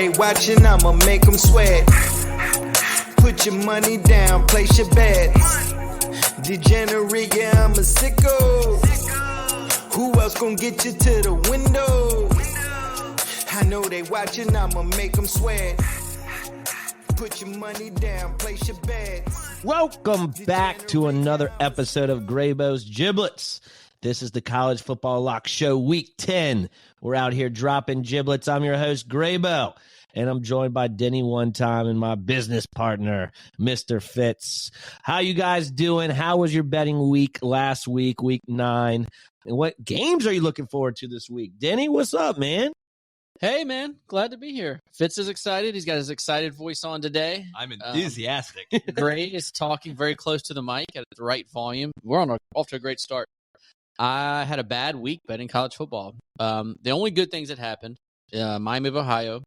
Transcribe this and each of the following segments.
they watching, I'ma make them sweat. Put your money down, place your bets. Degenerate, yeah, I'm a sicko. Who else gon' get you to the window? I know they watching, I'ma make them sweat. Put your money down, place your bets. Welcome back to another episode of Graybo's Giblets. This is the College Football Lock Show, Week 10. We're out here dropping giblets. I'm your host, Graybo, and I'm joined by Denny one time and my business partner, Mr. Fitz. How you guys doing? How was your betting week last week, Week 9? And what games are you looking forward to this week? Denny, what's up, man? Hey, man. Glad to be here. Fitz is excited. He's got his excited voice on today. I'm enthusiastic. Gray is talking very close to the mic at the right volume. We're off to a great start. I had a bad week betting college football. The only good things that happened, Miami of Ohio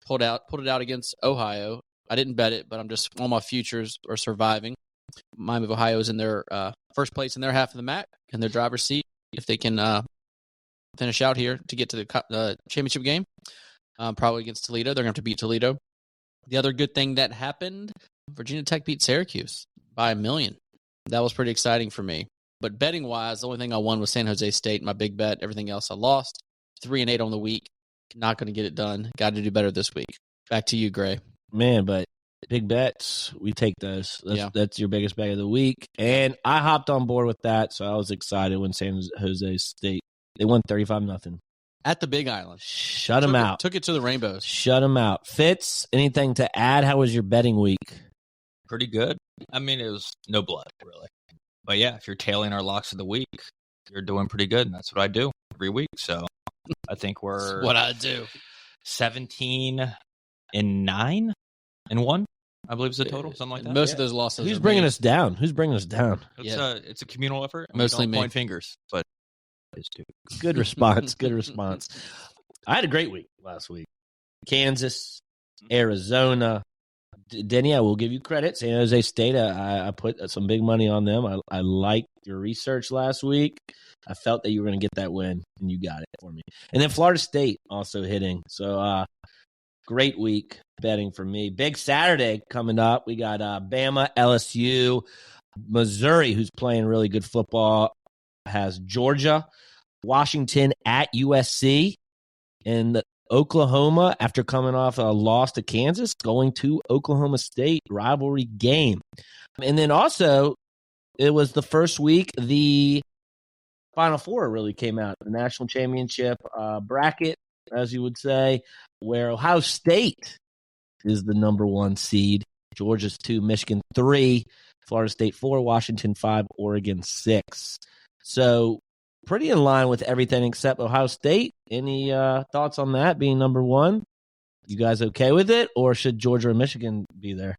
pulled it out against Ohio. I didn't bet it, but I'm just all my futures are surviving. Miami of Ohio is in their first place in their half of the MAC in their driver's seat. If they can finish out here to get to the championship game, probably against Toledo. They're going to have to beat Toledo. The other good thing that happened, Virginia Tech beat Syracuse by 1 million. That was pretty exciting for me. But betting-wise, the only thing I won was San Jose State, my big bet. Everything else I lost. 3-8 on the week. Not going to get it done. Got to do better this week. Back to you, Gray. Man, but big bets, we take those. That's your biggest bet of the week. And I hopped on board with that, so I was excited when San Jose State, they won 35-0. At the Big Island. Shut them out. Took it to the Rainbows. Shut them out. Fitz, anything to add? How was your betting week? Pretty good. I mean, it was no blood, really. But yeah, if you're tailing our locks of the week, you're doing pretty good. And that's what I do every week. So I think we're That's what I do. 17-9 and 1, I believe is the total, something like that. Most of those losses. Who's bringing us down? It's a communal effort. Mostly me. Point fingers, but it's too. Good response. Good response. I had a great week last week. Kansas, Arizona. Denny, I will give you credit. San Jose State, I put some big money on them. I liked your research last week. I felt that you were going to get that win, and you got it for me. And then Florida State also hitting. So great week betting for me. Big Saturday coming up. We got Bama, LSU, Missouri, who's playing really good football, has Georgia, Washington at USC, and Oklahoma, after coming off a loss to Kansas, going to Oklahoma State, rivalry game. And then also, it was the first week the Final Four really came out, the national championship bracket, as you would say, where Ohio State is the number 1 seed, Georgia's 2, Michigan 3, Florida State 4, Washington 5, Oregon 6. So pretty in line with everything except Ohio State. Any thoughts on that being number 1? You guys okay with it, or should Georgia or Michigan be there?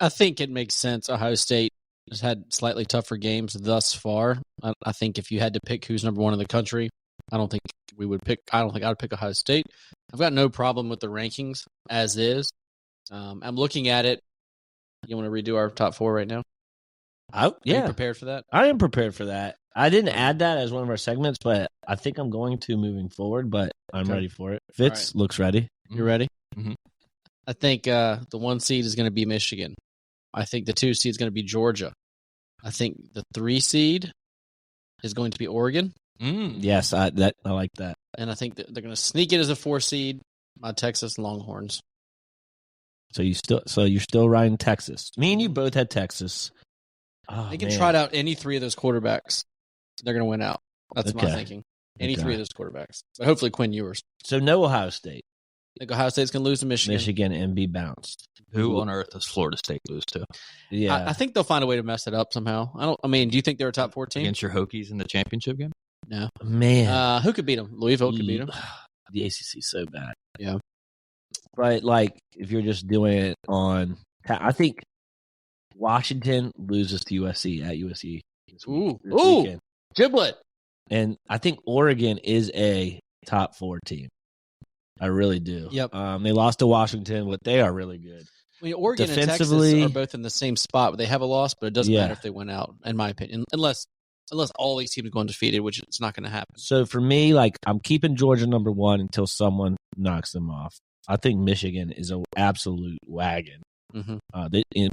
I think it makes sense. Ohio State has had slightly tougher games thus far. I think if you had to pick who's number 1 in the country, I don't think I would pick Ohio State. I've got no problem with the rankings as is. I'm looking at it. You want to redo our top 4 right now? Are you prepared for that? I am prepared for that. I didn't add that as one of our segments, but I think I'm going to moving forward, but I'm ready for it. Fitz looks ready. You ready? Mm-hmm. I think the 1 seed is going to be Michigan. I think the 2 seed is going to be Georgia. I think the 3 seed is going to be Oregon. Yes, I like that. And I think that they're going to sneak it as a 4 seed, my Texas Longhorns. So you're still riding Texas. Me and you both had Texas. Oh, they can trot out any 3 of those quarterbacks. They're going to win out. That's my thinking. Any 3 of those quarterbacks. So hopefully Quinn Ewers. So no Ohio State. I think Ohio State's going to lose to Michigan. And be bounced. Who on earth does Florida State lose to? Yeah, I think they'll find a way to mess it up somehow. Do you think they're a top 4 team? Against your Hokies in the championship game? No. Man. Who could beat them? Louisville could beat them. The ACC is so bad. Yeah. But, if you're just doing it on – I think Washington loses to USC at USC. This weekend. Giblet. And I think Oregon is a top 4 team. I really do. Yep. They lost to Washington, but they are really good. Oregon and Texas are both in the same spot, but they have a loss, but it doesn't matter if they win out, in my opinion, unless all these teams go undefeated, which it's not going to happen. So for me, I'm keeping Georgia number 1 until someone knocks them off. I think Michigan is an absolute wagon. Mm-hmm.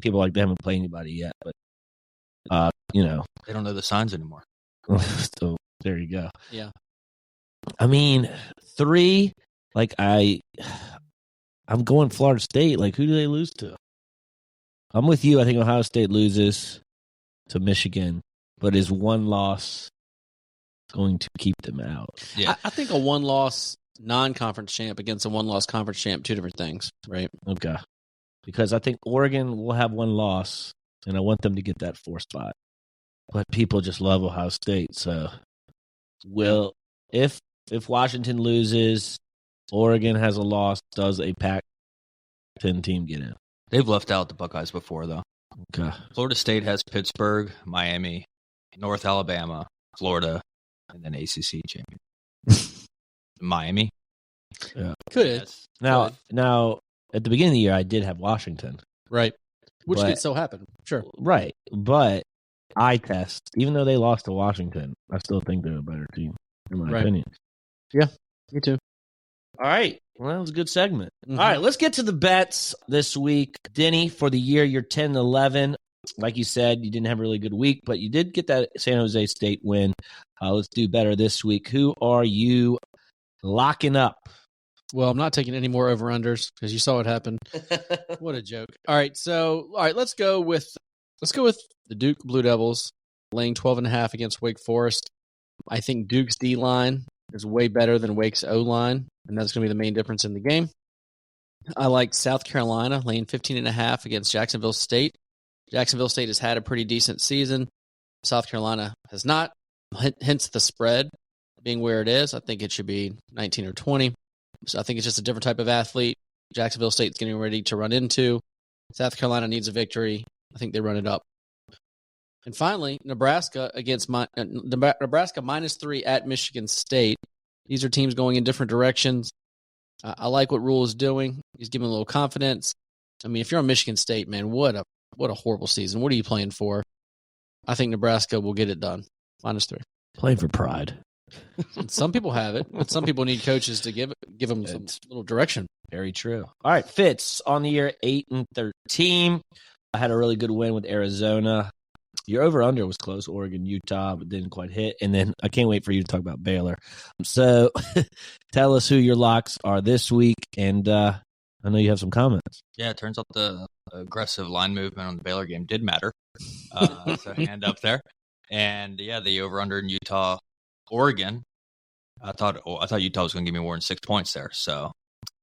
People like they haven't played anybody yet, but They don't know the signs anymore. so there you go. Yeah. I mean, 3. Like I'm going Florida State. Like, who do they lose to? I'm with you. I think Ohio State loses to Michigan, but is one loss going to keep them out? Yeah. I think a one-loss non-conference champ against a one-loss conference champ, 2 different things, right? Okay. Because I think Oregon will have one loss, and I want them to get that 4 spot. But people just love Ohio State. So, if Washington loses, Oregon has a loss, does a Pac-10 team get in? They've left out the Buckeyes before, though. Okay. Florida State has Pittsburgh, Miami, North Alabama, Florida, and then ACC champion. Miami. Yeah. Could. Now, at the beginning of the year, I did have Washington. Right. Which But- could still happen. Sure. Right. But eye test, even though they lost to Washington, I still think they're a better team, in my Right. opinion. Me too. All right. Well, that was a good segment. Mhm. All right, let's get to the bets this week. Denny, for the year, you're 10-11. Like you said, you didn't have a really good week, but you did get that San Jose State win. Let's do better this week. Who are you locking up? Well, I'm not taking any more over-unders because you saw what happened. What a joke. All right, let's go with the Duke Blue Devils laying 12.5 against Wake Forest. I think Duke's D-line is way better than Wake's O-line, and that's going to be the main difference in the game. I like South Carolina laying 15.5 against Jacksonville State. Jacksonville State has had a pretty decent season. South Carolina has not, hence the spread being where it is. I think it should be 19 or 20. So I think it's just a different type of athlete. Jacksonville State's getting ready to run into. South Carolina needs a victory. I think they run it up. And finally, Nebraska Nebraska -3 at Michigan State. These are teams going in different directions. I like what Rule is doing. He's giving a little confidence. I mean, if you're on Michigan State, man, what a horrible season. What are you playing for? I think Nebraska will get it done. -3. Playing for pride. And some people have it, but some people need coaches to give them some little direction. Very true. All right, Fitz, on the year 8-13. I had a really good win with Arizona. Your over-under was close, Oregon, Utah, but didn't quite hit. And then I can't wait for you to talk about Baylor. So tell us who your locks are this week, and I know you have some comments. Yeah, it turns out the aggressive line movement on the Baylor game did matter. So hand up there. And yeah, the over-under in Utah, Oregon. I thought Utah was going to give me more than 6 points there. So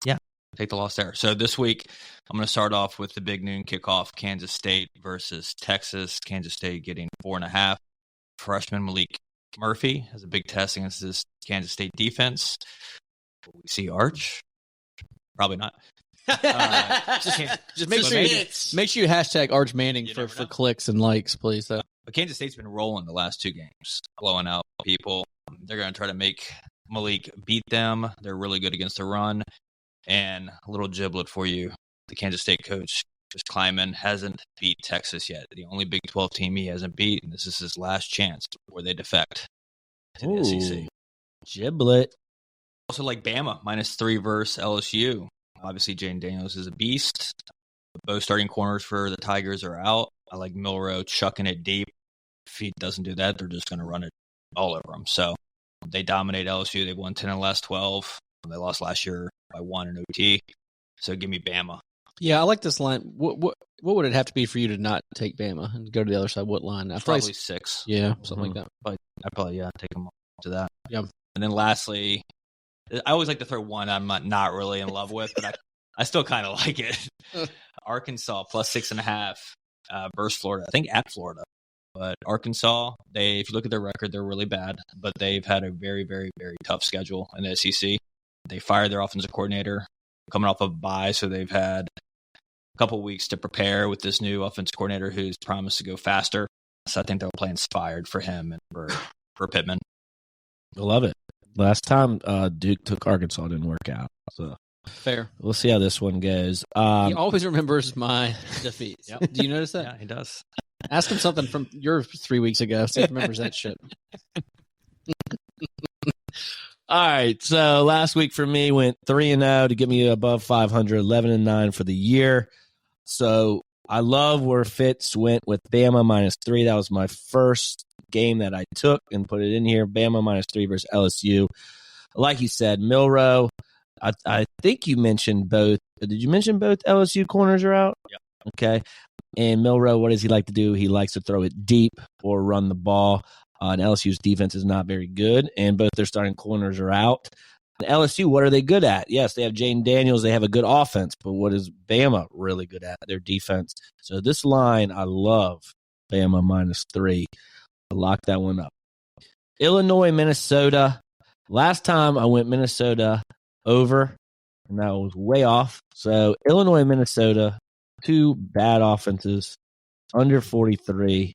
yeah, take the loss there. So this week, I'm going to start off with the big noon kickoff, Kansas State versus Texas. Kansas State getting 4.5. Freshman Malik Murphy has a big test against this Kansas State defense. Will we see Arch? Probably not. Just make sure you hashtag Arch Manning You for never know. clicks and likes, please. Though. But Kansas State's been rolling the last 2 games, blowing out people. They're going to try to make Malik beat them. They're really good against the run. And a little giblet for you. The Kansas State coach, Chris Kleiman, hasn't beat Texas yet. The only Big 12 team he hasn't beat, and this is his last chance before they defect to the SEC. Giblet. Also like Bama, -3 versus LSU. Obviously, Jaden Daniels is a beast. Both starting corners for the Tigers are out. I like Milroe chucking it deep. If he doesn't do that, they're just going to run it all over him. So they dominate LSU. They've won 10 in the last 12. They lost last year by 1 in OT. So give me Bama. Yeah, I like this line. What would it have to be for you to not take Bama and go to the other side? What line? Probably 6. Yeah, something like that. I'd probably take them to that. Yeah. And then lastly, I always like to throw one I'm not really in love with, but I still kind of like it. Arkansas +6.5 versus Florida. I think at Florida. But Arkansas, if you look at their record, they're really bad. But they've had a very, very, very tough schedule in the SEC. They fired their offensive coordinator coming off of a bye, so they've had a couple weeks to prepare with this new offensive coordinator who's promised to go faster. So I think they'll play inspired for him and for Pittman. I love it. Last time Duke took Arkansas, it didn't work out. So Fair. we'll see how this one goes. He always remembers my defeats. Yep. Do you notice that? Yeah, he does. Ask him something from your 3 weeks ago. See if he remembers that shit. All right. So last week for me went 3-0 to get me above 500, 11-9 for the year. So I love where Fitz went with Bama -3. That was my first game that I took and put it in here. Bama -3 versus LSU. Like you said, Milroe. I think you mentioned both. Did you mention both LSU corners are out? Yeah. Okay. And Milroe, what does he like to do? He likes to throw it deep or run the ball. And LSU's defense is not very good, and both their starting corners are out. And LSU, what are they good at? Yes, they have Jaden Daniels. They have a good offense, but what is Bama really good at? Their defense. So this line, I love Bama -3. I lock that one up. Illinois, Minnesota. Last time I went Minnesota over, and that was way off. So Illinois, Minnesota, two bad offenses, under 43.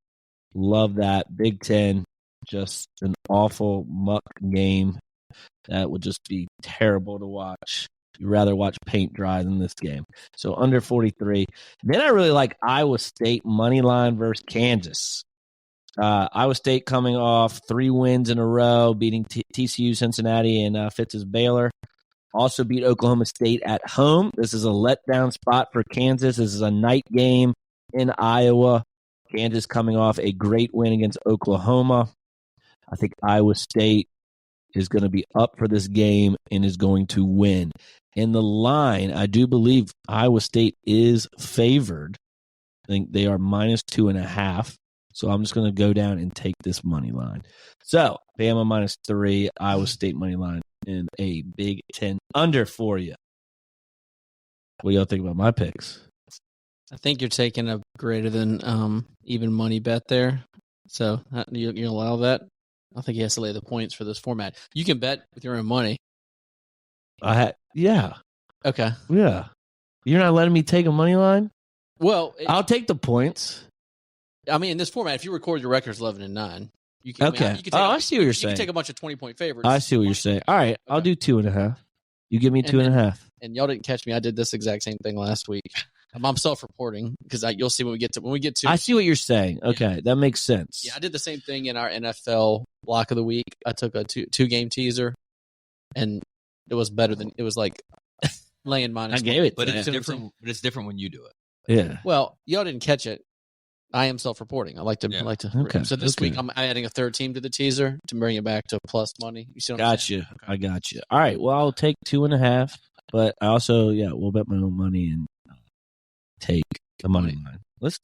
Love that. Big Ten, just an awful muck game that would just be terrible to watch. You'd rather watch paint dry than this game. So under 43. Then I really like Iowa State money line versus Kansas. Iowa State coming off 3 wins in a row, beating TCU, Cincinnati, and Fitz's Baylor. Also beat Oklahoma State at home. This is a letdown spot for Kansas. This is a night game in Iowa. Kansas coming off a great win against Oklahoma. I think Iowa State is going to be up for this game and is going to win. In the line, I do believe Iowa State is favored. I think they are -2.5. So I'm just going to go down and take this money line. So Bama -3, Iowa State money line, and a Big Ten under for you. What do y'all think about my picks? I think you're taking a greater than even money bet there. So you allow that? I think he has to lay the points for this format. You can bet with your own money. Yeah. Okay. Yeah. You're not letting me take a money line? Well, I'll take the points. I mean, in this format, if you record your records 11-9, you can. Okay. You can take I see what you're saying. You can take a bunch of 20-point favorites. I see what you're saying. All right. I'll do 2.5. You give me 2.5. And y'all didn't catch me. I did this exact same thing last week. I'm self-reporting because you'll see when we get to. I see what you're saying. Okay, that makes sense. Yeah, I did the same thing in our NFL block of the week. I took a two-game teaser, and it was better than it was like laying minus. I gave it, but it's different. But it's different when you do it. Yeah. Well, y'all didn't catch it. I am self-reporting. I like to. Okay. So this week I'm adding a third team to the teaser to bring it back to plus money. You see what I'm saying? Gotcha. Okay. I got you. All right. Well, I'll take 2.5, but I also we'll bet my own money and take the money line. Let's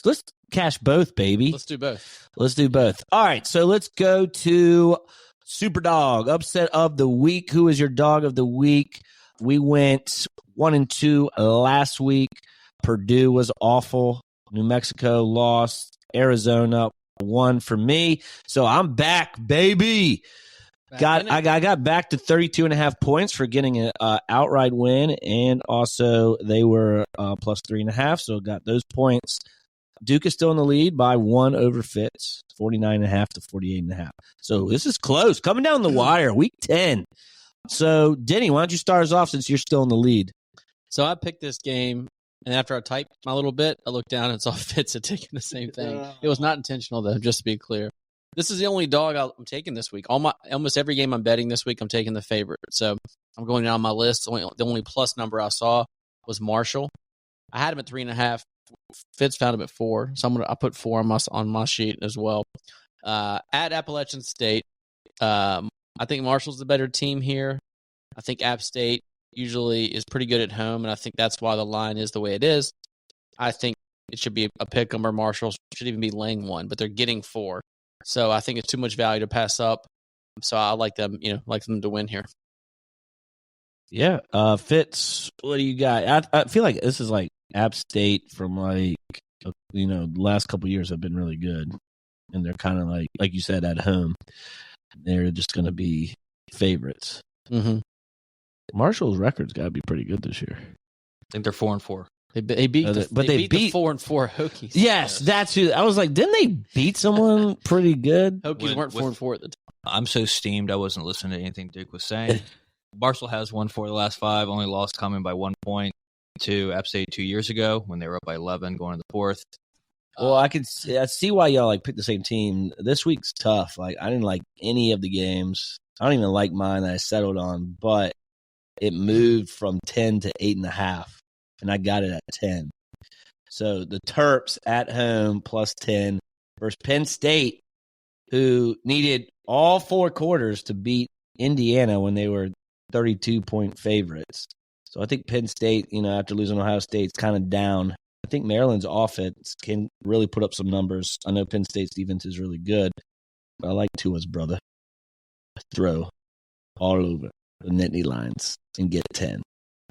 cash both, baby. Let's do both. All right, so let's go to Super Dog upset of the week. Who is your dog of the week? We went 1-2 last week. Purdue was awful. New Mexico lost. Arizona won for me. So I'm back, baby. I got back to 32.5 points for getting an outright win, and also they were plus 3.5, so got those points. Duke is still in the lead by 1 over Fitz, 49.5 to 48.5. So this is close, coming down the wire, week 10. So Denny, why don't you start us off since you're still in the lead? So I picked this game, and after I typed my little bit, I looked down and saw Fitz had taken the same thing. It was not intentional, though, just to be clear. This is the only dog I'm taking this week. Almost every game I'm betting this week, I'm taking the favorite. So I'm going down my list. The only plus number I saw was Marshall. I had him at 3.5. Fitz found him at 4. So I put 4 on my sheet as well. At Appalachian State, I think Marshall's the better team here. I think App State usually is pretty good at home, and I think that's why the line is the way it is. I think it should be a pick 'em, or Marshall should even be laying 1, but they're getting 4. So I think it's too much value to pass up. So I like them, to win here. Yeah. Fitz, what do you got? I feel like this is like App State from the last couple of years have been really good. And they're kind of like you said, at home. They're just going to be favorites. Mm-hmm. Marshall's record's got to be pretty good this year. I think they're 4-4. They beat the 4-4 Hokies. Yes, that's who. I was like, didn't they beat someone pretty good? Hokies weren't 4-4 at the time. I'm so steamed I wasn't listening to anything Duke was saying. Marshall has won 4 of the last 5, only lost coming by 1 point to App State 2 years ago when they were up by 11 going to the 4th. Well, I see why y'all picked the same team. This week's tough. I didn't like any of the games. I don't even like mine that I settled on, but it moved from 10 to 8.5, and I got it at 10. So the Terps at home plus 10 versus Penn State, who needed all 4 quarters to beat Indiana when they were 32-point favorites. So I think Penn State, after losing Ohio State, is kind of down. I think Maryland's offense can really put up some numbers. I know Penn State's defense is really good, but I like Tua's brother. Throw all over the Nittany Lions and get 10.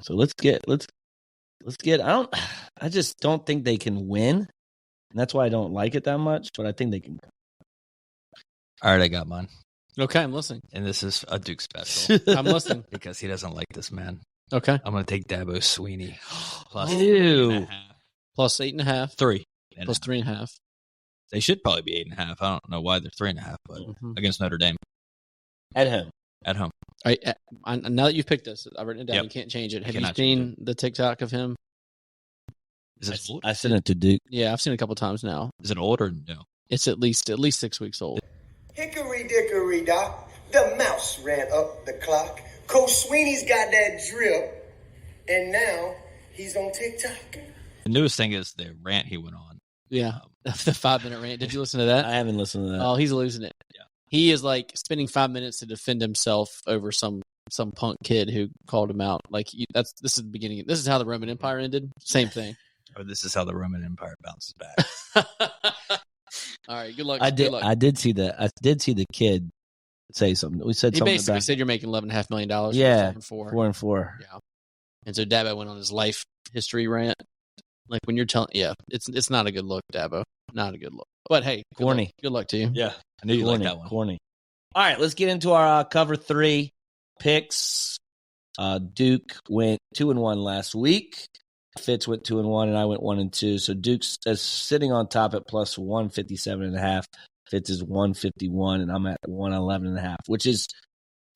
So let's get. I just don't think they can win, and that's why I don't like it that much. But I think they can. All right, I got mine, Okay, I'm listening. and this is a Duke special I'm listening. because he doesn't like this man. Okay. I'm going to take Dabo Sweeney plus Ew. 8.5. Plus 8.5. 3. Plus 3.5. They should probably be 8.5. I don't know why they're 3.5, but against Notre Dame At home. at home. I now that you've picked this, I've written it down. Yep. You can't change it. Have you Cannot seen the TikTok of him? Is it old? I sent it to Duke. Yeah, I've seen it a couple times now. Is it old or no? It's at least 6 weeks old. Hickory dickory dock, the mouse ran up the clock. Coach Sweeney's got that drip, and now he's on TikTok. The newest thing is the rant he went on. Yeah, the 5-minute rant. Did you listen to that? I haven't listened to that. Oh, he's losing it. Yeah. He is like spending 5 minutes to defend himself over some punk kid who called him out. Like this is the beginning. This is how the Roman Empire ended. Same thing. Or this is how the Roman Empire bounces back. All right, good luck. I Good did. luck. I did see the. I did see the kid say something. We said He something basically about said you're making $11.5 million. Yeah, 4 4-4. Yeah. And so Dabo went on his life history rant. Like when you're telling, it's not a good look, Dabo. Not a good look. But hey, Corny. Good luck to you. Yeah, I knew you Corny, liked that one. Corny. All right, let's get into our cover 3 picks. Duke went 2-1 last week. Fitz went 2-1, and I went 1-2. So Duke's sitting on top at plus 157.5. Fitz is 151, and I'm at 111.5. Which is,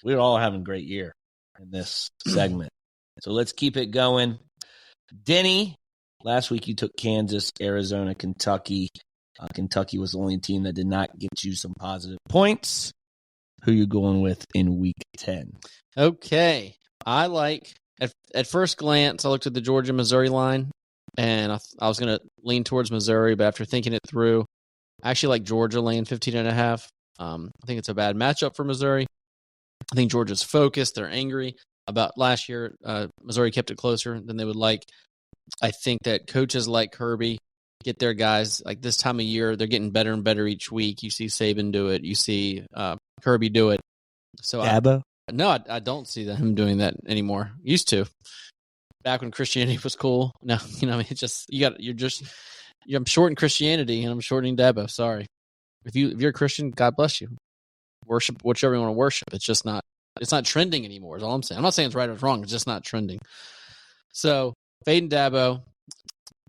we're all having a great year in this segment. So let's keep it going. Denny, last week you took Kansas, Arizona, Kentucky. Kentucky was the only team that did not get you some positive points. Who you going with in week 10? Okay. I like, at first glance, I looked at the Georgia-Missouri line, and I was going to lean towards Missouri, but after thinking it through, I actually like Georgia laying 15.5. I think it's a bad matchup for Missouri. I think Georgia's focused. They're angry about last year. Missouri kept it closer than they would like. I think that coaches like Kirby get their guys, like this time of year, they're getting better and better each week. You see Saban do it. You see Kirby do it. So Dabo? I don't see him doing that anymore. Used to. Back when Christianity was cool. No, it's just, I'm shorting Christianity and I'm shortening Dabo. Sorry. If you're a Christian, God bless you. Worship whichever you want to worship. It's not trending anymore, is all I'm saying. I'm not saying it's right or wrong. It's just not trending. So, fading Dabo.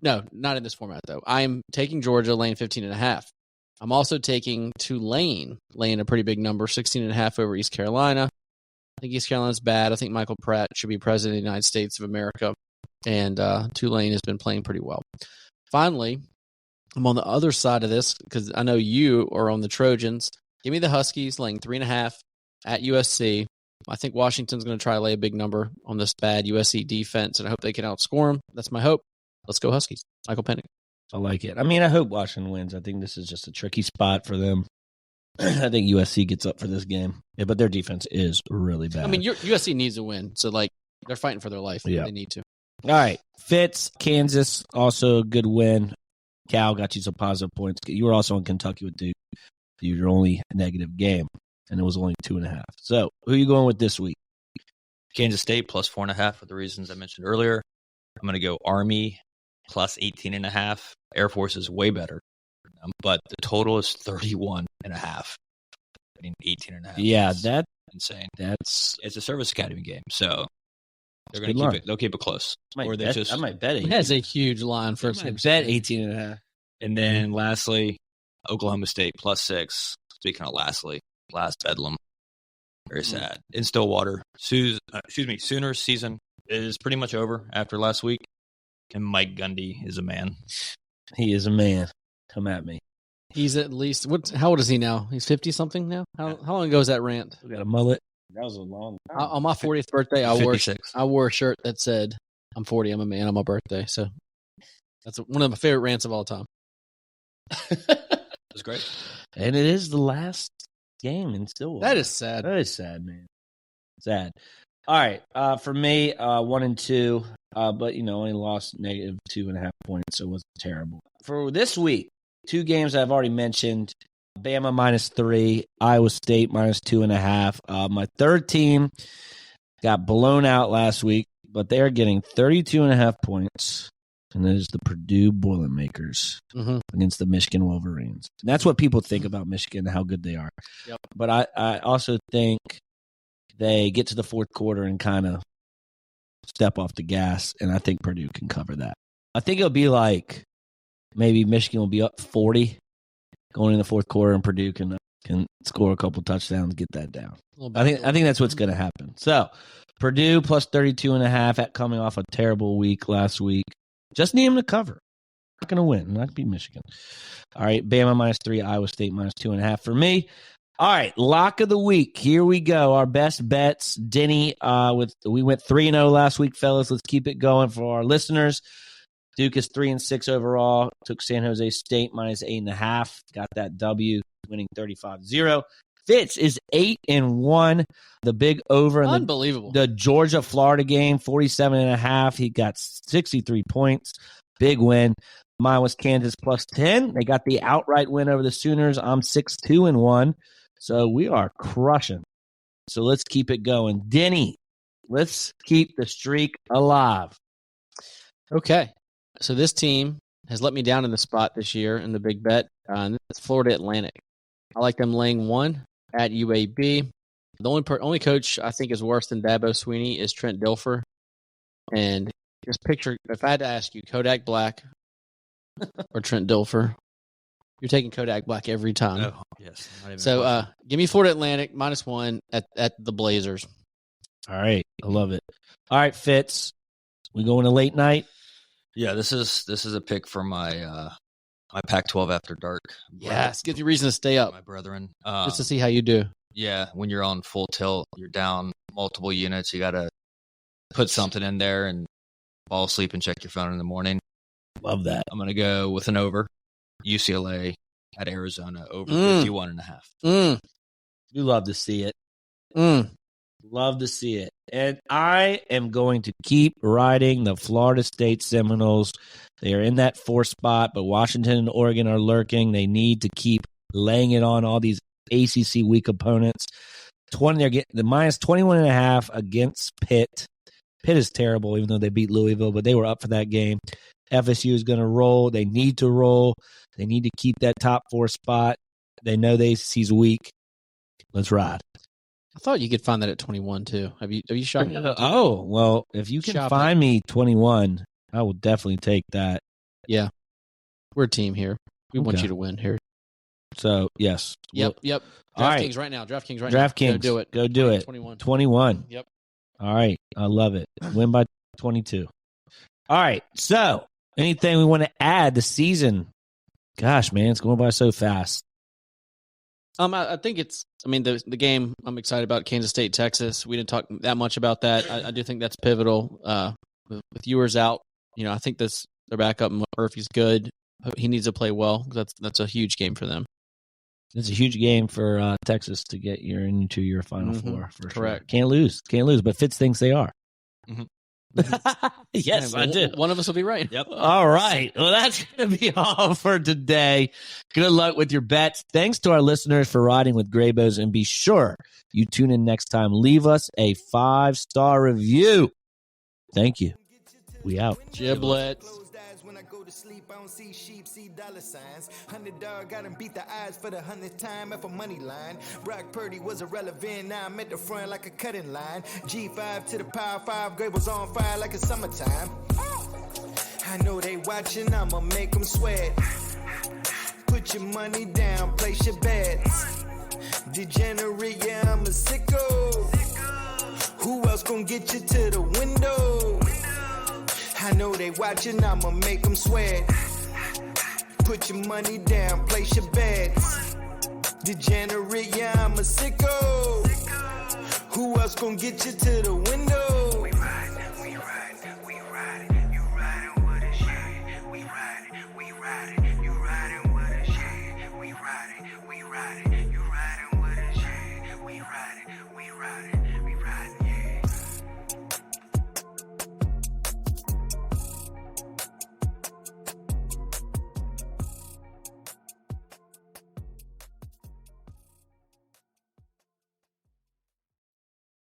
No, not in this format, though. I'm taking Georgia laying 15.5. I'm also taking Tulane laying a pretty big number, 16.5 over East Carolina. I think East Carolina's bad. I think Michael Pratt should be president of the United States of America. And Tulane has been playing pretty well. Finally, I'm on the other side of this because I know you are on the Trojans. Give me the Huskies laying 3.5 at USC. I think Washington's going to try to lay a big number on this bad USC defense, and I hope they can outscore them. That's my hope. Let's go Huskies. Michael Penix. I like it. I mean, I hope Washington wins. I think this is just a tricky spot for them. I think USC gets up for this game. Yeah, but their defense is really bad. I mean, USC needs a win, so they're fighting for their life. Yeah. They need to. All right. Fitz, Kansas, also a good win. Cal got you some positive points. You were also in Kentucky with Duke. Your only negative game, and it was only 2.5. So, who are you going with this week? Kansas State plus 4.5 for the reasons I mentioned earlier. I'm going to go Army plus 18.5. Air Force is way better, but the total is 31.5. I mean, 18.5. Yeah, that's insane. That's It's a service academy game, so they're going good to line. keep it. They'll keep it close, I or they just. might bet it. That's a huge line for I might bet 18.5. And then lastly, Oklahoma State plus 6. Speaking of last Bedlam, very sad. In Stillwater, Sooners season is pretty much over after last week, and Mike Gundy is a man. He is a man. Come at me. He's at least how old is he now? He's 50 something now. How long ago was that rant? We got a mullet. That was a long time. On my 40th birthday, I 56. wore a shirt that said, "I'm 40. I'm a man on my birthday." So that's one of my favorite rants of all time. It was great. And it is the last game in Stillwater. That is sad. That is sad, man. Sad. All right. For me, 1-2, but only lost negative 2.5 points, so it wasn't terrible. For this week, 2 games I've already mentioned. Bama -3, Iowa State -2.5. My third team got blown out last week, but they are getting 32.5 points. And that is the Purdue Boilermakers against the Michigan Wolverines. And that's what people think about Michigan, how good they are. Yep. But I also think they get to the fourth quarter and kind of step off the gas, and I think Purdue can cover that. I think it'll be like maybe Michigan will be up 40 going in the fourth quarter, and Purdue can score a couple touchdowns, get that down. I think that's what's going to happen. So Purdue plus 32.5 at coming off a terrible week last week. Just need them to cover. Not going to win. Not going to beat Michigan. All right, Bama -3, Iowa State -2.5 for me. All right, lock of the week. Here we go. Our best bets. Denny, we went 3-0 last week, fellas. Let's keep it going for our listeners. Duke is 3-6 overall. Took San Jose State -8.5. Got that W, winning 35-0. Fitz is 8-1. The big over in Unbelievable. the Georgia-Florida game, 47.5. He got 63 points. Big win. Mine was Kansas +10. They got the outright win over the Sooners. I'm 6-2-1. So we are crushing. So let's keep it going. Denny, let's keep the streak alive. Okay. So this team has let me down in the spot this year in the big bet. And it's Florida Atlantic. I like them laying 1 at UAB. The only coach I think is worse than Dabo Sweeney is Trent Dilfer. And just picture, if I had to ask you, Kodak Black or Trent Dilfer, you're taking Kodak Black every time. Oh, yes. So give me Florida Atlantic -1 at the Blazers. All right. I love it. All right, Fitz. We going to late night? Yeah, this is a pick for my my Pac-12 after dark. Yes, gives you reason to stay up My brethren. just to see how you do. Yeah, when you're on full tilt, you're down multiple units. You got to put something in there and fall asleep and check your phone in the morning. Love that. I'm going to go with an over. UCLA at Arizona over 51.5. You love to see it. Love to see it. And I am going to keep riding the Florida State Seminoles. They are in that 4th spot, but Washington and Oregon are lurking. They need to keep laying it on all these ACC weak opponents. They're getting the -21.5 against Pitt. Pitt is terrible, even though they beat Louisville, but they were up for that game. FSU is going to roll. They need to roll. They need to keep that top 4 spot. They know the ACC's weak. Let's ride. I thought you could find that at 21 too. Have you shot? Oh, well, if you can find me 21, I will definitely take that. Yeah. We're a team here. We want you to win here. So, yes. Yep. All right. DraftKings right now. DraftKings. Go do it. Go do it. 21. Yep. All right. I love it. Win by 22. All right. So, anything we want to add this season? Gosh, man, it's going by so fast. I think the game I'm excited about, Kansas State, Texas. We didn't talk that much about that. I do think that's pivotal. With Ewers out, I think their backup Murphy's good. He needs to play well. That's a huge game for them. It's a huge game for Texas to get into your Final Four. For correct. Sure. Can't lose. But Fitz thinks they are. Mm-hmm. Yes, I do. One of us will be right. Yep. All right. Well, that's going to be all for today. Good luck with your bets. Thanks to our listeners for riding with Graybos, and be sure you tune in next time. Leave us a 5-star review. Thank you. We out. Giblets. When I go to sleep, I don't see sheep, see dollar signs. $100 got him beat the odds for the 100th time at a money line. Brock Purdy was irrelevant, now I'm at the front like a cutting line. G5 to the power 5, grade was on fire like it's summertime. I know they watching, I'ma make them sweat. Put your money down, place your bets. Degenerate, yeah, I'm a sicko. Who else gon' get you to the window? I know they watching, I'ma make them sweat. Put your money down, place your bets. Degenerate, yeah, I'm a sicko. Who else gonna get you to the window?